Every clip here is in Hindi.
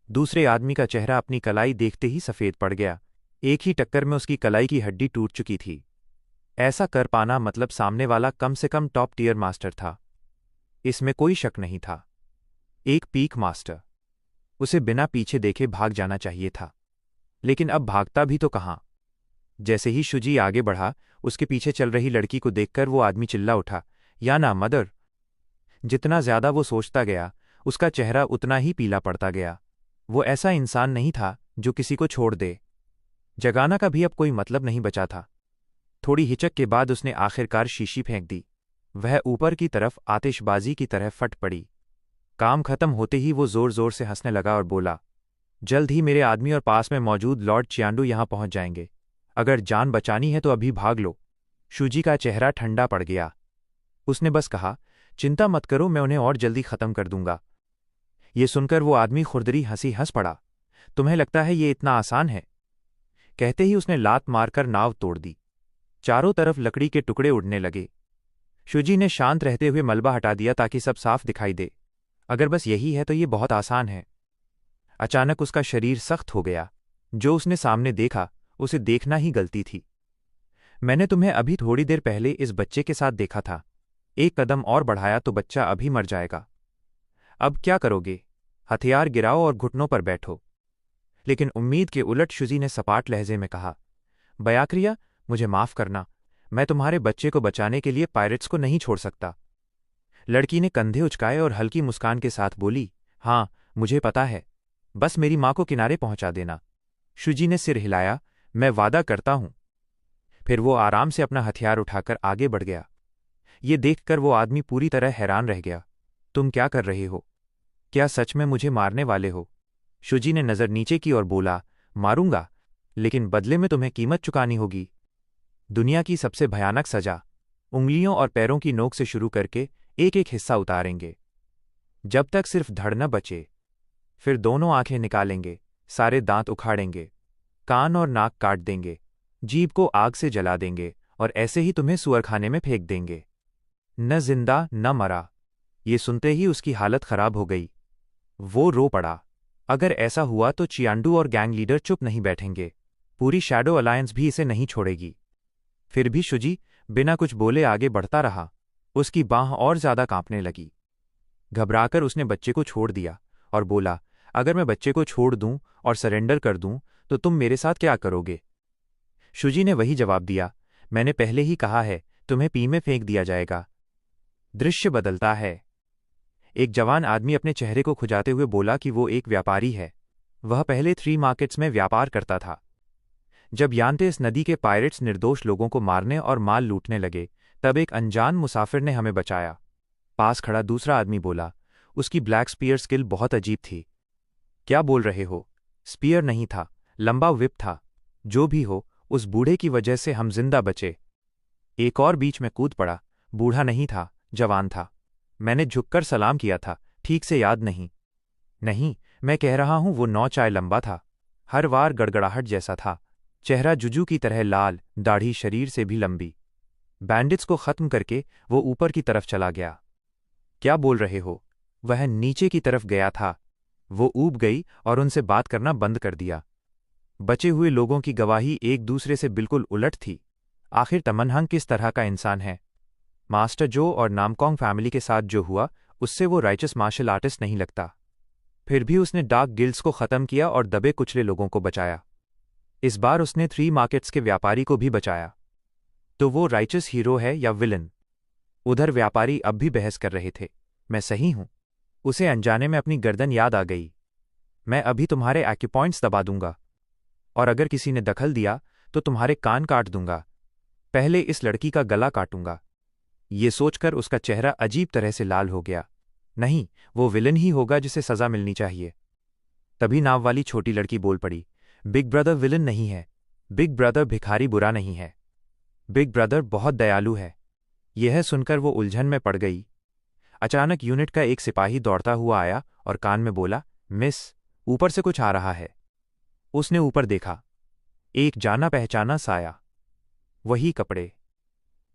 दूसरे आदमी का चेहरा अपनी कलाई देखते ही सफ़ेद पड़ गया। एक ही टक्कर में उसकी कलाई की हड्डी टूट चुकी थी। ऐसा कर पाना मतलब सामने वाला कम से कम टॉप टियर मास्टर था, इसमें कोई शक नहीं था। एक पीक मास्टर। उसे बिना पीछे देखे भाग जाना चाहिए था, लेकिन अब भागता भी तो कहाँ। जैसे ही शुजी आगे बढ़ा, उसके पीछे चल रही लड़की को देखकर वो आदमी चिल्ला उठा, या ना मदर। जितना ज्यादा वो सोचता गया, उसका चेहरा उतना ही पीला पड़ता गया। वो ऐसा इंसान नहीं था जो किसी को छोड़ दे। जगाना का भी अब कोई मतलब नहीं बचा था। थोड़ी हिचक के बाद उसने आखिरकार शीशी फेंक दी। वह ऊपर की तरफ आतिशबाजी की तरह फट पड़ी। काम खत्म होते ही वो जोर जोर से हंसने लगा और बोला, जल्द ही मेरे आदमी और पास में मौजूद लॉर्ड चियांडू यहां पहुंच जाएंगे। अगर जान बचानी है तो अभी भाग लो। शुजी का चेहरा ठंडा पड़ गया। उसने बस कहा, चिंता मत करो, मैं उन्हें और जल्दी खत्म कर दूंगा। ये सुनकर वो आदमी खुरदरी हंसी हंस पड़ा। तुम्हें लगता है ये इतना आसान है? कहते ही उसने लात मारकर नाव तोड़ दी। चारों तरफ लकड़ी के टुकड़े उड़ने लगे। शुजी ने शांत रहते हुए मलबा हटा दिया ताकि सब साफ दिखाई दे। अगर बस यही है तो ये बहुत आसान है। अचानक उसका शरीर सख्त हो गया। जो उसने सामने देखा, उसे देखना ही गलती थी। मैंने तुम्हें अभी थोड़ी देर पहले इस बच्चे के साथ देखा था। एक कदम और बढ़ाया तो बच्चा अभी मर जाएगा। अब क्या करोगे? हथियार गिराओ और घुटनों पर बैठो। लेकिन उम्मीद के उलट शुजी ने सपाट लहजे में कहा, बयाक्रिया, मुझे माफ करना। मैं तुम्हारे बच्चे को बचाने के लिए पायरेट्स को नहीं छोड़ सकता। लड़की ने कंधे उचकाए और हल्की मुस्कान के साथ बोली, हाँ, मुझे पता है। बस मेरी माँ को किनारे पहुंचा देना। शुजी ने सिर हिलाया, मैं वादा करता हूं। फिर वो आराम से अपना हथियार उठाकर आगे बढ़ गया। ये देखकर वो आदमी पूरी तरह हैरान रह गया। तुम क्या कर रहे हो? क्या सच में मुझे मारने वाले हो? शुजी ने नजर नीचे की और बोला, मारूंगा, लेकिन बदले में तुम्हें कीमत चुकानी होगी। दुनिया की सबसे भयानक सजा। उंगलियों और पैरों की नोक से शुरू करके एक एक हिस्सा उतारेंगे, जब तक सिर्फ धड़ न बचे। फिर दोनों आंखें निकालेंगे, सारे दांत उखाड़ेंगे, कान और नाक काट देंगे, जीभ को आग से जला देंगे और ऐसे ही तुम्हें सुअरखाने में फेंक देंगे। न जिंदा न मरा। ये सुनते ही उसकी हालत खराब हो गई। वो रो पड़ा। अगर ऐसा हुआ तो चियांडू और गैंग लीडर चुप नहीं बैठेंगे। पूरी शैडो अलायंस भी इसे नहीं छोड़ेगी। फिर भी शुजी बिना कुछ बोले आगे बढ़ता रहा। उसकी बांह और ज्यादा कांपने लगी। घबराकर उसने बच्चे को छोड़ दिया और बोला, अगर मैं बच्चे को छोड़ दूं और सरेंडर कर दूं तो तुम मेरे साथ क्या करोगे? शुजी ने वही जवाब दिया, मैंने पहले ही कहा है, तुम्हें पी में फेंक दिया जाएगा। दृश्य बदलता है। एक जवान आदमी अपने चेहरे को खुजाते हुए बोला कि वो एक व्यापारी है। वह पहले 3 मार्केट्स में व्यापार करता था। जब यांतेस नदी के पायरेट्स निर्दोष लोगों को मारने और माल लूटने लगे, तब एक अनजान मुसाफिर ने हमें बचाया। पास खड़ा दूसरा आदमी बोला, उसकी ब्लैक स्पीयर स्किल बहुत अजीब थी। क्या बोल रहे हो? स्पीयर नहीं था, लंबा विप था। जो भी हो, उस बूढ़े की वजह से हम जिंदा बचे। एक और बीच में कूद पड़ा। बूढ़ा नहीं था, जवान था। मैंने झुककर सलाम किया था, ठीक से याद नहीं। नहीं, मैं कह रहा हूं वो 9 चाय लंबा था। हर वार गड़गड़ाहट जैसा था। चेहरा जुजू की तरह लाल, दाढ़ी शरीर से भी लंबी। बैंडिट्स को खत्म करके वो ऊपर की तरफ चला गया। क्या बोल रहे हो? वह नीचे की तरफ गया था। वो ऊब गई और उनसे बात करना बंद कर दिया। बचे हुए लोगों की गवाही एक दूसरे से बिल्कुल उलट थी। आखिर तमन्हंग किस तरह का इंसान है? मास्टर जो और नामकोंग फैमिली के साथ जो हुआ, उससे वो राइचस मार्शल आर्टिस्ट नहीं लगता। फिर भी उसने डार्क गिल्ड्स को खत्म किया और दबे कुचले लोगों को बचाया। इस बार उसने 3 मार्केट्स के व्यापारी को भी बचाया। तो वो राइचस हीरो है या विलन? उधर व्यापारी अब भी बहस कर रहे थे, मैं सही हूं? उसे अनजाने में अपनी गर्दन याद आ गई। मैं अभी तुम्हारे एक्यूपॉइंट्स दबा दूंगा, और अगर किसी ने दखल दिया तो तुम्हारे कान काट दूंगा। पहले इस लड़की का गला काटूंगा। ये सोचकर उसका चेहरा अजीब तरह से लाल हो गया। नहीं, वो विलन ही होगा जिसे सजा मिलनी चाहिए। तभी नाव वाली छोटी लड़की बोल पड़ी, बिग ब्रदर विलन नहीं है। बिग ब्रदर भिखारी बुरा नहीं है। बिग ब्रदर बहुत दयालु है। यह सुनकर वो उलझन में पड़ गई। अचानक यूनिट का एक सिपाही दौड़ता हुआ आया और कान में बोला, मिस, ऊपर से कुछ आ रहा है। उसने ऊपर देखा। एक जाना पहचाना साया। वही कपड़े।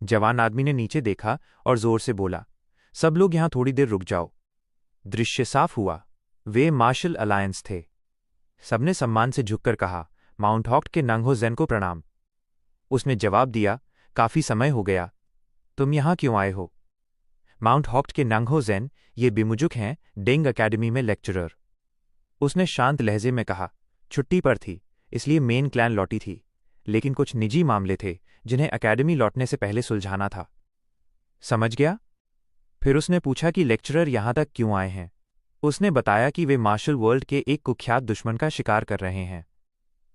जवान आदमी ने नीचे देखा और जोर से बोला, सब लोग यहां थोड़ी देर रुक जाओ। दृश्य साफ हुआ। वे मार्शल अलायंस थे। सबने सम्मान से झुककर कहा, माउंट हॉक्ट के नंगहो ज़ेन को प्रणाम। उसने जवाब दिया, काफी समय हो गया, तुम यहाँ क्यों आए हो? माउंट हॉक्ट के नंगहो ज़ेन, ये बिमुजुक हैं, डेंग अकेडमी में लेक्चरर। उसने शांत लहजे में कहा, छुट्टी पर थी, इसलिए मेन क्लैन लौटी थी, लेकिन कुछ निजी मामले थे जिन्हें अकेडमी लौटने से पहले सुलझाना था। समझ गया? फिर उसने पूछा कि लेक्चरर यहाँ तक क्यों आए हैं। उसने बताया कि वे मार्शल वर्ल्ड के एक कुख्यात दुश्मन का शिकार कर रहे हैं।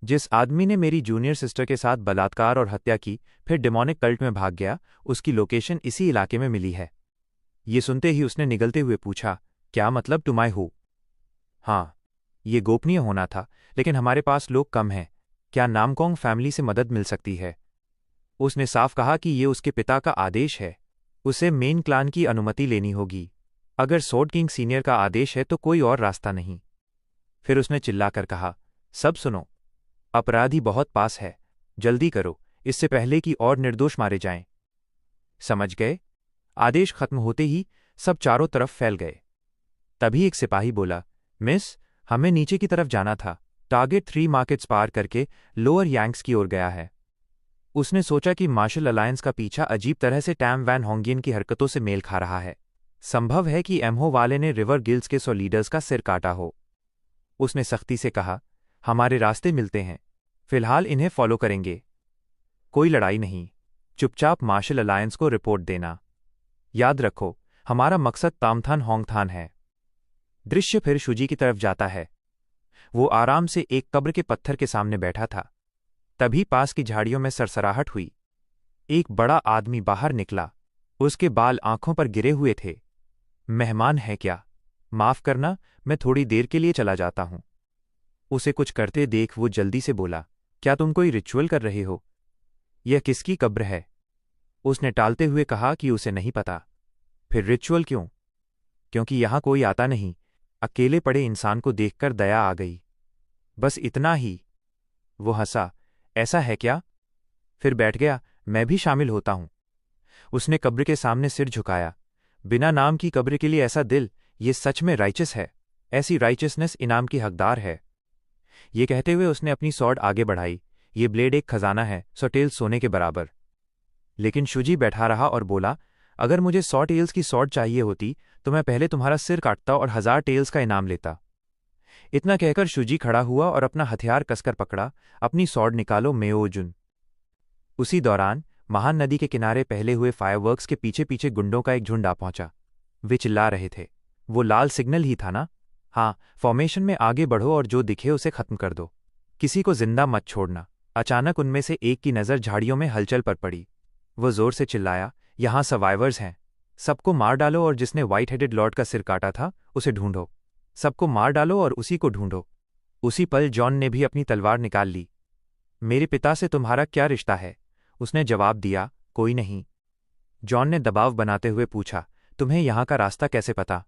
जिस आदमी ने मेरी जूनियर सिस्टर के साथ बलात्कार और हत्या की, फिर डेमोनिक कल्ट में भाग गया, उसकी लोकेशन इसी इलाके में मिली है। ये सुनते ही उसने निगलते हुए पूछा, क्या मतलब तुम आए हो? हाँ, ये गोपनीय होना था, लेकिन हमारे पास लोग कम हैं। क्या नामकोंग फैमिली से मदद मिल सकती है? उसने साफ कहा कि ये उसके पिता का आदेश है, उसे मेन क्लान की अनुमति लेनी होगी। अगर स्वॉर्ड किंग सीनियर का आदेश है तो कोई और रास्ता नहीं। फिर उसने चिल्लाकर कहा, सब सुनो, अपराधी बहुत पास है, जल्दी करो, इससे पहले कि और निर्दोष मारे जाएं। समझ गए? आदेश खत्म होते ही सब चारों तरफ फैल गए। तभी एक सिपाही बोला, मिस, हमें नीचे की तरफ जाना था, टारगेट 3 मार्केट्स पार करके लोअर यांग्स की ओर गया है। उसने सोचा कि मार्शल अलायंस का पीछा अजीब तरह से टैम वैन होंगियन की हरकतों से मेल खा रहा है। संभव है कि एमहो वाले ने रिवर गिल्ड्स के 100 लीडर्स का सिर काटा हो। उसने सख्ती से कहा, हमारे रास्ते मिलते हैं, फिलहाल इन्हें फॉलो करेंगे। कोई लड़ाई नहीं, चुपचाप मार्शल अलायंस को रिपोर्ट देना। याद रखो, हमारा मकसद तामथान होंगथान है। दृश्य फिर शुजी की तरफ जाता है। वो आराम से एक कब्र के पत्थर के सामने बैठा था। तभी पास की झाड़ियों में सरसराहट हुई। एक बड़ा आदमी बाहर निकला। उसके बाल आंखों पर गिरे हुए थे। मेहमान है क्या? माफ करना, मैं थोड़ी देर के लिए चला जाता हूं। उसे कुछ करते देख वो जल्दी से बोला, क्या तुम कोई रिचुअल कर रहे हो? यह किसकी कब्र है? उसने टालते हुए कहा कि उसे नहीं पता। फिर रिचुअल क्यों? क्योंकि यहां कोई आता नहीं। अकेले पड़े इंसान को देखकर दया आ गई, बस इतना ही। वो हंसा, ऐसा है क्या? फिर बैठ गया, मैं भी शामिल होता हूं। उसने कब्र के सामने सिर झुकाया। बिना नाम की कब्र के लिए ऐसा दिल, ये सच में राइचस है। ऐसी राइचसनेस इनाम की हकदार है। ये कहते हुए उसने अपनी सॉर्ड आगे बढ़ाई। ये ब्लेड एक खजाना है, 100 टेल्स सोने के बराबर। लेकिन शुजी बैठा रहा और बोला, अगर मुझे 100 टेल्स की सॉर्ड चाहिए होती तो मैं पहले तुम्हारा सिर काटता और 1000 टेल्स का इनाम लेता। इतना कहकर शुजी खड़ा हुआ और अपना हथियार कसकर पकड़ा। अपनी सॉर्ड निकालो मेओजुन। उसी दौरान महान नदी के किनारे पहले हुए फायरवर्क्स के पीछे पीछे गुंडों का एक झुंड आ पहुंचा। वे चिल्ला रहे थे, वो लाल सिग्नल ही था ना? हाँ, फॉर्मेशन में आगे बढ़ो और जो दिखे उसे खत्म कर दो, किसी को जिंदा मत छोड़ना। अचानक उनमें से एक की नज़र झाड़ियों में हलचल पर पड़ी। वो जोर से चिल्लाया, यहां सर्वाइवर्स हैं, सबको मार डालो और जिसने व्हाइट हेडेड लॉर्ड का सिर काटा था उसे ढूंढो। सबको मार डालो और उसी को ढूंढो। उसी पल जॉन ने भी अपनी तलवार निकाल ली। मेरे पिता से तुम्हारा क्या रिश्ता है? उसने जवाब दिया, कोई नहीं। जॉन ने दबाव बनाते हुए पूछा, तुम्हें यहां का रास्ता कैसे पता?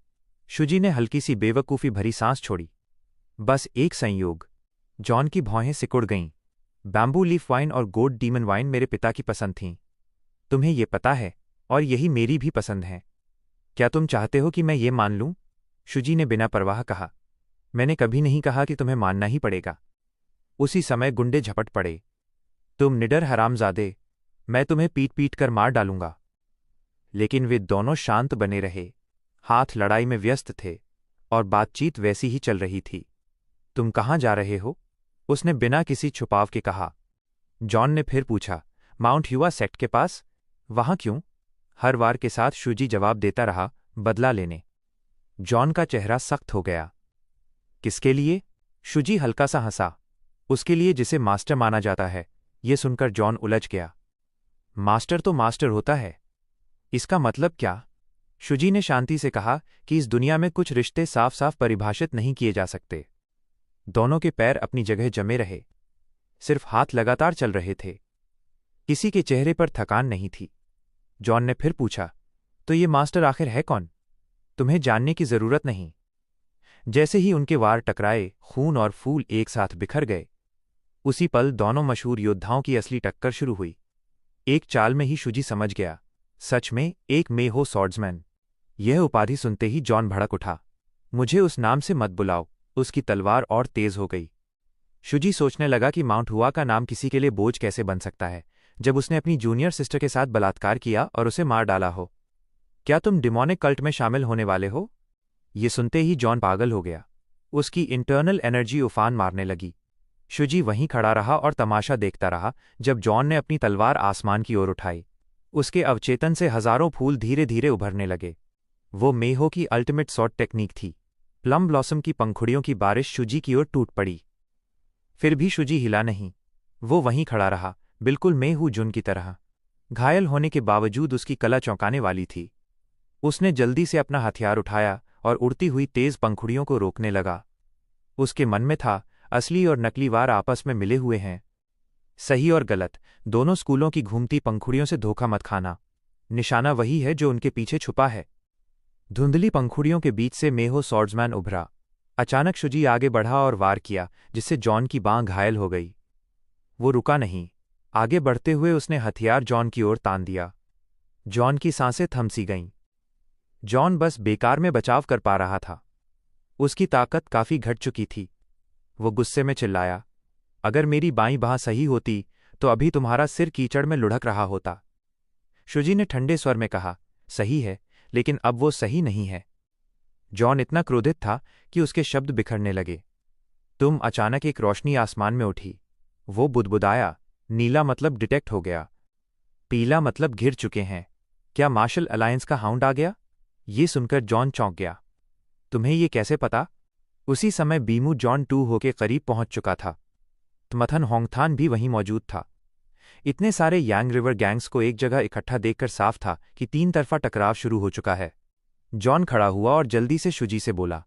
शुजी ने हल्की सी बेवकूफ़ी भरी सांस छोड़ी। बस एक संयोग। जॉन की भौहें सिकुड़ गईं। बैम्बू लीफ वाइन और गोड डीमन वाइन मेरे पिता की पसंद थीं। तुम्हें ये पता है, और यही मेरी भी पसंद है। क्या तुम चाहते हो कि मैं ये मान लूं? शुजी ने बिना परवाह कहा, मैंने कभी नहीं कहा कि तुम्हें मानना ही पड़ेगा। उसी समय गुंडे झपट पड़े। तुम निडर हरामजादे, मैं तुम्हें पीट पीट कर मार डालूंगा। लेकिन वे दोनों शांत बने रहे, हाथ लड़ाई में व्यस्त थे और बातचीत वैसी ही चल रही थी। तुम कहाँ जा रहे हो? उसने बिना किसी छुपाव के कहा। जॉन ने फिर पूछा, माउंट ह्यूआ सेक्ट के पास। वहां क्यों? हर वार के साथ शुजी जवाब देता रहा, बदला लेने। जॉन का चेहरा सख्त हो गया। किसके लिए? शुजी हल्का सा हंसा। उसके लिए जिसे मास्टर माना जाता है। ये सुनकर जॉन उलझ गया। मास्टर तो मास्टर होता है, इसका मतलब क्या? शुजी ने शांति से कहा कि इस दुनिया में कुछ रिश्ते साफ साफ परिभाषित नहीं किए जा सकते। दोनों के पैर अपनी जगह जमे रहे, सिर्फ हाथ लगातार चल रहे थे। किसी के चेहरे पर थकान नहीं थी। जॉन ने फिर पूछा, तो ये मास्टर आखिर है कौन? तुम्हें जानने की जरूरत नहीं। जैसे ही उनके वार टकराए, खून और फूल एक साथ बिखर गए। उसी पल दोनों मशहूर योद्धाओं की असली टक्कर शुरू हुई। एक चाल में ही शुजी समझ गया, सच में एक मेहो स्वॉर्ड्समैन। यह उपाधि सुनते ही जॉन भड़क उठा। मुझे उस नाम से मत बुलाओ। उसकी तलवार और तेज हो गई। शुजी सोचने लगा कि माउंट हुआ का नाम किसी के लिए बोझ कैसे बन सकता है, जब उसने अपनी जूनियर सिस्टर के साथ बलात्कार किया और उसे मार डाला हो। क्या तुम डिमोनिक कल्ट में शामिल होने वाले हो? ये सुनते ही जॉन पागल हो गया। उसकी इंटरनल एनर्जी उफान मारने लगी। शुजी वहीं खड़ा रहा और तमाशा देखता रहा जब जॉन ने अपनी तलवार आसमान की ओर उठाई। उसके अवचेतन से हजारों फूल धीरे धीरे उभरने लगे। वो मेहो की अल्टीमेट सॉर्ट टेक्निक थी। प्लम ब्लॉसम की पंखुड़ियों की बारिश शुजी की ओर टूट पड़ी। फिर भी शुजी हिला नहीं। वो वहीं खड़ा रहा, बिल्कुल मेहू जुन की तरह। घायल होने के बावजूद उसकी कला चौंकाने वाली थी। उसने जल्दी से अपना हथियार उठाया और उड़ती हुई तेज पंखुड़ियों को रोकने लगा। उसके मन में था, असली और नकली वार आपस में मिले हुए हैं। सही और गलत, दोनों स्कूलों की घूमती पंखुड़ियों से धोखा मत खाना। निशाना वही है जो उनके पीछे छुपा है। धुंधली पंखुड़ियों के बीच से मेहो स्वॉर्ड्समैन उभरा। अचानक शुजी आगे बढ़ा और वार किया, जिससे जॉन की बांह घायल हो गई। वो रुका नहीं। आगे बढ़ते हुए उसने हथियार जॉन की ओर तान दिया। जॉन की सांसें थम सी गईं। जॉन बस बेकार में बचाव कर पा रहा था। उसकी ताकत काफी घट चुकी थी। वो गुस्से में चिल्लाया, अगर मेरी बाईं बांह सही होती तो अभी तुम्हारा सिर कीचड़ में लुढ़क रहा होता। शुजी ने ठंडे स्वर में कहा, सही है, लेकिन अब वो सही नहीं है। जॉन इतना क्रोधित था कि उसके शब्द बिखरने लगे। अचानक एक रोशनी आसमान में उठी। वो बुदबुदाया, नीला मतलब डिटेक्ट हो गया। पीला मतलब घिर चुके हैं। क्या मार्शल अलायंस का हाउंड आ गया? ये सुनकर जॉन चौंक गया। तुम्हें ये कैसे पता? उसी समय बीमू जॉन 2 होके करीब पहुंच चुका था। मथन होंगथान भी वहीं मौजूद था। इतने सारे यांग रिवर गैंग्स को एक जगह इकट्ठा देखकर साफ था कि 3 तरफा टकराव शुरू हो चुका है। जॉन खड़ा हुआ और जल्दी से शुजी से बोला,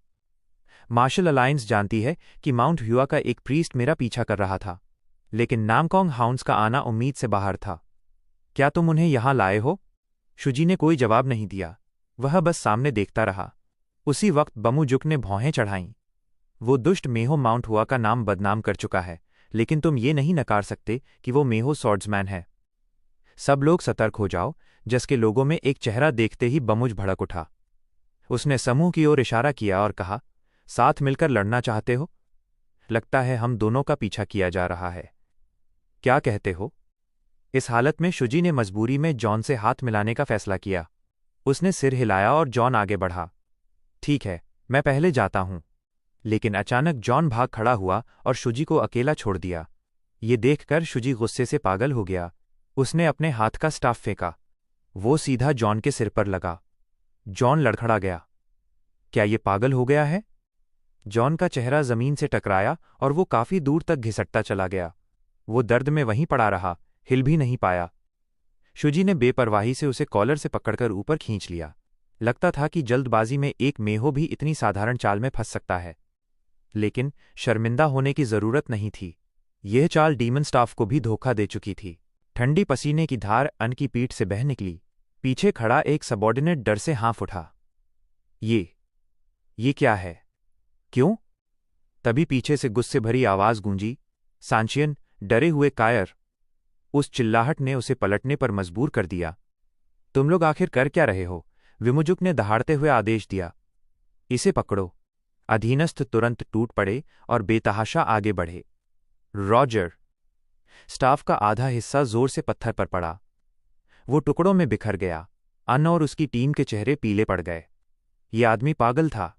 मार्शल अलायंस जानती है कि माउंट ह्यूआ का एक प्रीस्ट मेरा पीछा कर रहा था, लेकिन नामकोंग हाउंड्स का आना उम्मीद से बाहर था। क्या तुम उन्हें यहां लाए हो? शुजी ने कोई जवाब नहीं दिया। वह बस सामने देखता रहा। उसी वक्त बमुजुक ने भौहें चढ़ाईं। वो दुष्ट मेहो माउंट हुआ का नाम बदनाम कर चुका है, लेकिन तुम ये नहीं नकार सकते कि वो मेहो स्वॉर्ड्समैन है। सब लोग सतर्क हो जाओ। जसके लोगों में एक चेहरा देखते ही बमुज भड़क उठा। उसने समूह की ओर इशारा किया और कहा, साथ मिलकर लड़ना चाहते हो? लगता है हम दोनों का पीछा किया जा रहा है। क्या कहते हो? इस हालत में शुजी ने मजबूरी में जॉन से हाथ मिलाने का फैसला किया। उसने सिर हिलाया और जॉन आगे बढ़ा। ठीक है, मैं पहले जाता हूं। लेकिन अचानक जॉन भाग खड़ा हुआ और शुजी को अकेला छोड़ दिया। ये देखकर शुजी गुस्से से पागल हो गया। उसने अपने हाथ का स्टाफ फेंका। वो सीधा जॉन के सिर पर लगा। जॉन लड़खड़ा गया। क्या ये पागल हो गया है? जॉन का चेहरा जमीन से टकराया और वो काफी दूर तक घिसटता चला गया। वो दर्द में वहीं पड़ा रहा, हिल भी नहीं पाया। शुजी ने बेपरवाही से उसे कॉलर से पकड़कर ऊपर खींच लिया। लगता था कि जल्दबाजी में एक मेहो भी इतनी साधारण चाल में फंस सकता है। लेकिन शर्मिंदा होने की जरूरत नहीं थी। यह चाल डीमन स्टाफ को भी धोखा दे चुकी थी। ठंडी पसीने की धार अन की पीठ से बह निकली। पीछे खड़ा एक सबॉर्डिनेट डर से हाँफ उठा। ये क्या है? क्यों? तभी पीछे से गुस्से भरी आवाज गूंजी, सांचियन, डरे हुए कायर। उस चिल्लाहट ने उसे पलटने पर मजबूर कर दिया। तुम लोग आखिर कर क्या रहे हो? विमुजुक ने दहाड़ते हुए आदेश दिया। इसे पकड़ो। अधीनस्थ तुरंत टूट पड़े और बेतहाशा आगे बढ़े। रॉजर। स्टाफ का आधा हिस्सा जोर से पत्थर पर पड़ा। वो टुकड़ों में बिखर गया। अन और उसकी टीम के चेहरे पीले पड़ गए। ये आदमी पागल था।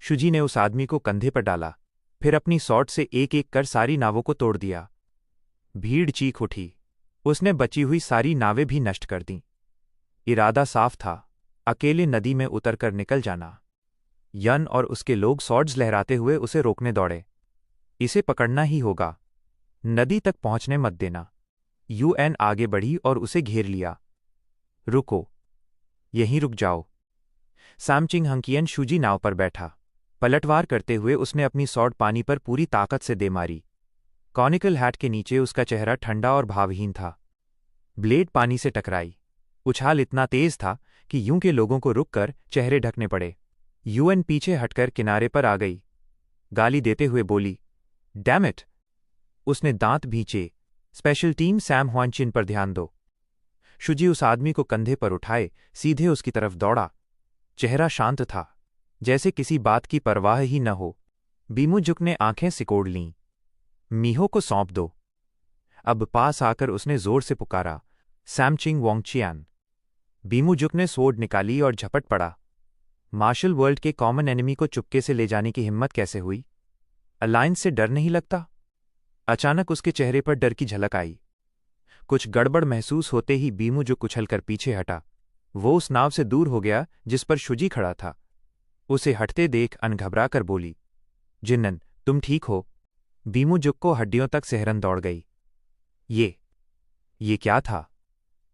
शुजी ने उस आदमी को कंधे पर डाला, फिर अपनी सॉर्ट से एक एक कर सारी नावों को तोड़ दिया। भीड़ चीख उठी। उसने बची हुई सारी नावें भी नष्ट कर दीं। इरादा साफ था, अकेले नदी में उतरकर निकल जाना। यन और उसके लोग सॉर्ड्स लहराते हुए उसे रोकने दौड़े। इसे पकड़ना ही होगा। नदी तक पहुंचने मत देना। यूएन आगे बढ़ी और उसे घेर लिया। रुको, यहीं रुक जाओ। सामचिंग हंकियन शुजी नाव पर बैठा। पलटवार करते हुए उसने अपनी सॉर्ड पानी पर पूरी ताकत से दे मारी। कॉनिकल हैट के नीचे उसका चेहरा ठंडा और भावहीन था। ब्लेड पानी से टकराई। उछाल इतना तेज था कि यूं के लोगों को रुककर चेहरे ढकने पड़े। यूएन पीछे हटकर किनारे पर आ गई। गाली देते हुए बोली, डैम इट। उसने दांत भींचे। स्पेशल टीम सैम ह्वानचिन पर ध्यान दो। शुजी उस आदमी को कंधे पर उठाए सीधे उसकी तरफ दौड़ा। चेहरा शांत था, जैसे किसी बात की परवाह ही न हो। बीमुजुक ने आंखें सिकोड़ लीं। मीहो को सौंप दो। अब पास आकर उसने जोर से पुकारा, सैमचिंग वोंगचियान। बीमूजुक ने स्वॉर्ड निकाली और झपट पड़ा। मार्शल वर्ल्ड के कॉमन एनिमी को चुपके से ले जाने की हिम्मत कैसे हुई? अलायंस से डर नहीं लगता? अचानक उसके चेहरे पर डर की झलक आई। कुछ गड़बड़ महसूस होते ही बीमूजुक उछलकर पीछे हटा। वो उस नाव से दूर हो गया जिस पर शुजी खड़ा था। उसे हटते देख अन घबरा कर बोली, जिन्नन, तुम ठीक हो? बीमूजुक को हड्डियों तक सिहरन दौड़ गई। ये क्या था?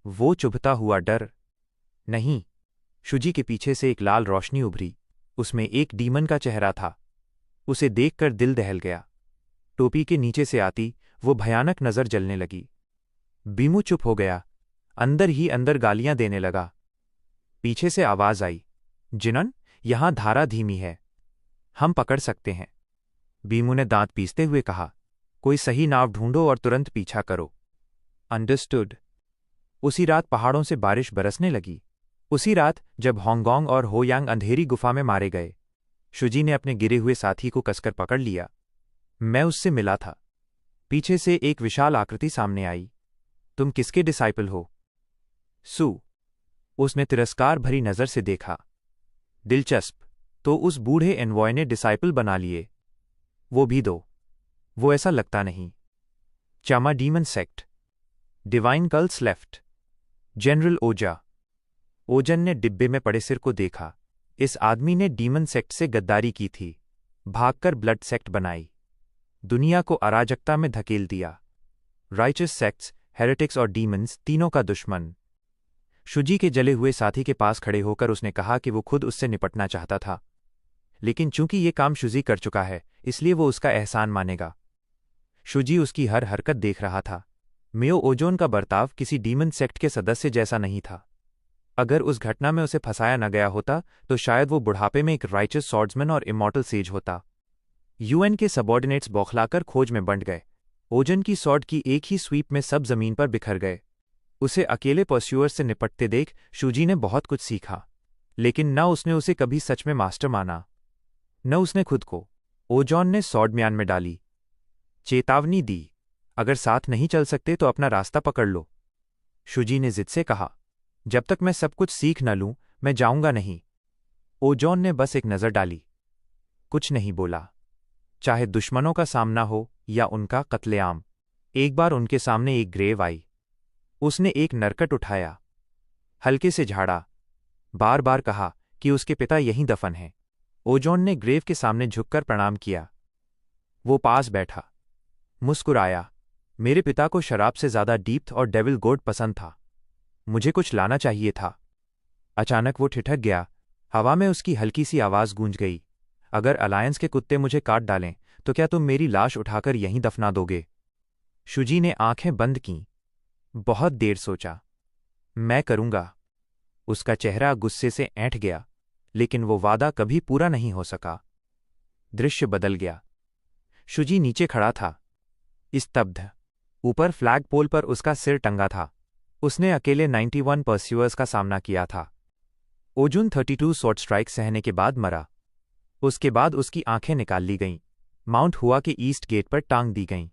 वो चुभता हुआ डर? नहीं। शुजी के पीछे से एक लाल रोशनी उभरी। उसमें एक डीमन का चेहरा था। उसे देखकर दिल दहल गया। टोपी के नीचे से आती वो भयानक नजर जलने लगी। बीमू चुप हो गया, अंदर ही अंदर गालियां देने लगा। पीछे से आवाज आई, जिनन, यहां धारा धीमी है, हम पकड़ सकते हैं। बीमू ने दांत पीसते हुए कहा, कोई सही नाव ढूंढो और तुरंत पीछा करो। अंडरस्टूड। उसी रात पहाड़ों से बारिश बरसने लगी। उसी रात जब हांगकांग और होयांग अंधेरी गुफा में मारे गए, शुजी ने अपने गिरे हुए साथी को कसकर पकड़ लिया। मैं उससे मिला था। पीछे से एक विशाल आकृति सामने आई। तुम किसके डिसाइपल हो? सू। उसने तिरस्कार भरी नजर से देखा। दिलचस्प, तो उस बूढ़े एनवॉय ने डिसाइपल बना लिए। वो भी दो। वो ऐसा लगता नहीं। चामा demon sect. Divine cults left. General ओजा। ओजन ने डिब्बे में पड़े सिर को देखा। इस आदमी ने डीमन सेक्ट से गद्दारी की थी, भागकर ब्लड सेक्ट बनाई, दुनिया को अराजकता में धकेल दिया। राइचस सेक्ट्स, हेरेटिक्स और डीमंस, तीनों का दुश्मन। शुजी के जले हुए साथी के पास खड़े होकर उसने कहा कि वो खुद उससे निपटना चाहता था, लेकिन चूंकि ये काम शुजी कर चुका है इसलिए वो उसका एहसान मानेगा। शुजी उसकी हर हरकत देख रहा था। मेयो ओजोन का बर्ताव किसी डीमन सेक्ट के सदस्य जैसा नहीं था। अगर उस घटना में उसे फंसाया न गया होता तो शायद वो बुढ़ापे में एक राइचस सॉर्ड्समैन और इमॉर्टल सेज होता। यूएन के सबॉर्डिनेट्स बौखलाकर खोज में बंट गए। ओजन की सॉर्ड की एक ही स्वीप में सब जमीन पर बिखर गए। उसे अकेले परस्यूअर से निपटते देख शुजी ने बहुत कुछ सीखा, लेकिन न उसने उसे कभी सच में मास्टर माना, न उसने खुद को। ओजॉन ने सॉर्ड म्यान में डाली, चेतावनी दी, अगर साथ नहीं चल सकते तो अपना रास्ता पकड़ लो। शुजी ने जिद से कहा, जब तक मैं सब कुछ सीख न लूं मैं जाऊंगा नहीं। ओजॉन ने बस एक नजर डाली, कुछ नहीं बोला। चाहे दुश्मनों का सामना हो या उनका कत्लेआम। एक बार उनके सामने एक ग्रेव आई। उसने एक नरकट उठाया, हल्के से झाड़ा, बार बार कहा कि उसके पिता यहीं दफन हैं। ओजॉन ने ग्रेव के सामने झुककर प्रणाम किया। वो पास बैठा, मुस्कुराया। मेरे पिता को शराब से ज्यादा डीप और डेविल गोड पसंद था। मुझे कुछ लाना चाहिए था। अचानक वो ठिठक गया। हवा में उसकी हल्की सी आवाज गूंज गई, अगर अलायंस के कुत्ते मुझे काट डालें तो क्या तुम मेरी लाश उठाकर यहीं दफना दोगे? शुजी ने आंखें बंद कीं। बहुत देर सोचा। मैं करूंगा। उसका चेहरा गुस्से से ऐंठ गया, लेकिन वो वादा कभी पूरा नहीं हो सका। दृश्य बदल गया। शुजी नीचे खड़ा था, स्तब्ध। ऊपर फ्लैग पोल पर उसका सिर टंगा था। उसने अकेले 91 परस्यूअर्स का सामना किया था। ओजुन 32 स्वॉर्ड स्ट्राइक सहने के बाद मरा। उसके बाद उसकी आंखें निकाल ली गईं, माउंट हुआ के ईस्ट गेट पर टांग दी गईं।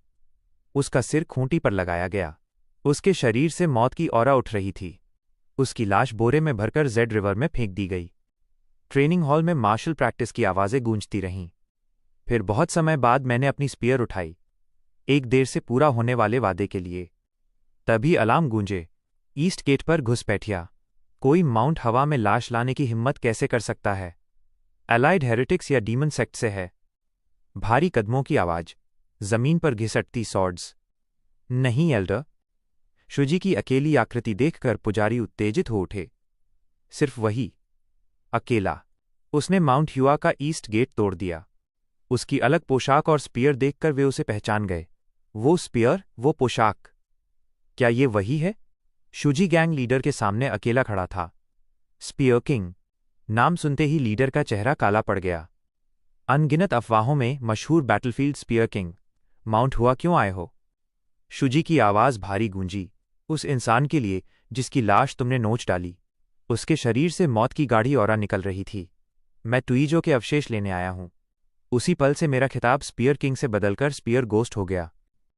उसका सिर खूंटी पर लगाया गया। उसके शरीर से मौत की औरा उठ रही थी। उसकी लाश बोरे में भरकर जेड रिवर में फेंक दी गई। ट्रेनिंग हॉल में मार्शल प्रैक्टिस की आवाजें गूंजती रहीं। फिर बहुत समय बाद मैंने अपनी स्पीयर उठाई, एक देर से पूरा होने वाले वादे के लिए। तभी अलार्म गूंजे। ईस्ट गेट पर घुसपैठिया। कोई माउंट हवा में लाश लाने की हिम्मत कैसे कर सकता है? एलाइड हेरेटिक्स या डीमन सेक्ट से है। भारी कदमों की आवाज, जमीन पर घिसटती सॉर्ड्स। नहीं एल्डर। शुजी की अकेली आकृति देखकर पुजारी उत्तेजित हो उठे। सिर्फ वही, अकेला। उसने माउंट ह्यूआ का ईस्ट गेट तोड़ दिया। उसकी अलग पोशाक और स्पीयर देखकर वे उसे पहचान गए। वो स्पीयर, वो पोशाक, क्या ये वही है? शुजी गैंग लीडर के सामने अकेला खड़ा था। Spear King. नाम सुनते ही लीडर का चेहरा काला पड़ गया। अनगिनत अफवाहों में मशहूर बैटलफील्ड स्पीयर किंग, माउंट हुआ क्यों आए हो? शुजी की आवाज भारी गूंजी। उस इंसान के लिए जिसकी लाश तुमने नोच डाली। उसके शरीर से मौत की गाढ़ी औरा निकल रही थी। मैं टुइजो के अवशेष लेने आया हूं। उसी पल से मेरा खिताब स्पीयर किंग से बदलकर स्पीयर गोस्ट हो गया।